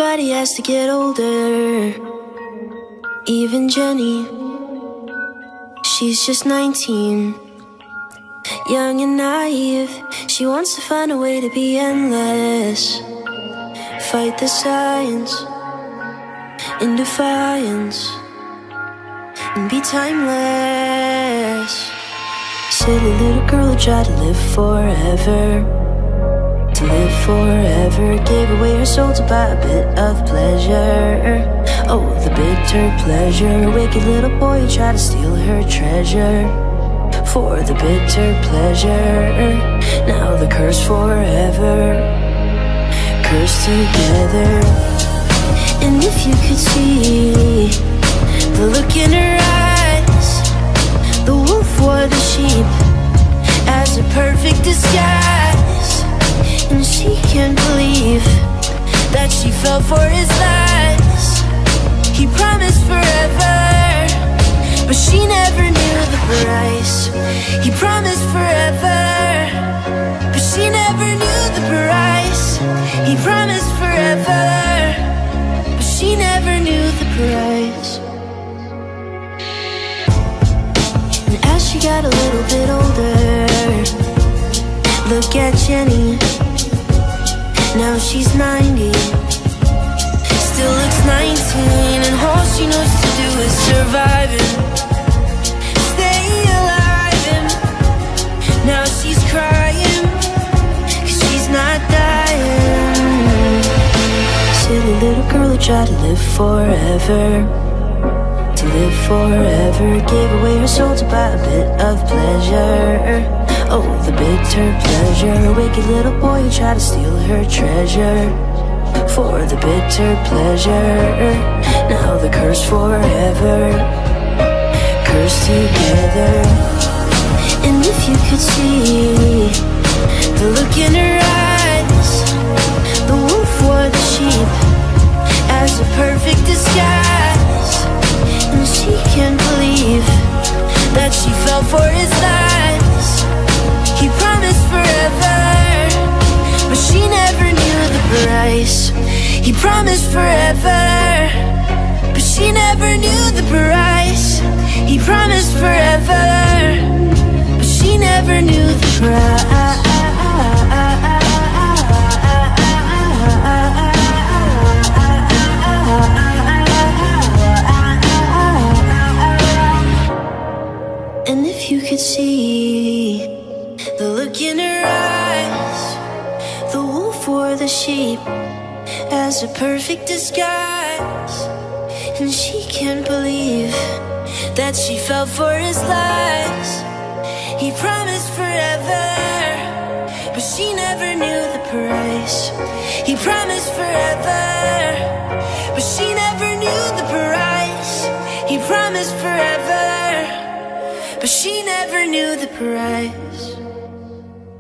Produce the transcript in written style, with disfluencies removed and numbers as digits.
Everybody has to get older. Even Jenny, she's just 19. Young and naive, she wants to find a way to be endless. Fight the science in defiance and be timeless. Silly little girl who tried to live forever. To live forever, gave away her soul to buy a bit of pleasure. Oh, the bitter pleasure. Wicked little boy who tried to steal her treasure. For the bitter pleasure. Now the curse forever. Cursed together. And if you could see the look in her eyes, the wolf wore the sheep as a perfect disguise. And she can't believe that she fell for his lies. He promised forever, but she never knew the price. He promised forever, but she never knew the price. He promised forever, but she never knew the price. And as she got a little bit older, look at Jenny. Now she's 90, still looks 19, and all she knows to do is survive and stay alive. And now she's crying, 'cause she's not dying. Silly little girl who tried to live forever. To live forever, gave away her soul to buy a bit of pleasure. Oh, the bitter pleasure. Wicked little boy who tried to steal her treasure. For the bitter pleasure. Now the curse forever. Cursed together. And if you could see the look in her eyes, the wolf wore the sheep as a perfect disguise. And she can't believe that she fell for his lies. He promised forever, but she never knew the price. He promised forever, but she never knew the price. He promised forever, but she never knew the price. And if you could see the look in her eyes, the wolf wore the sheep as a perfect disguise. And she can't believe that she fell for his lies. He promised forever, but she never knew the price. He promised forever, but she never knew the price. He promised forever, but she never knew the price.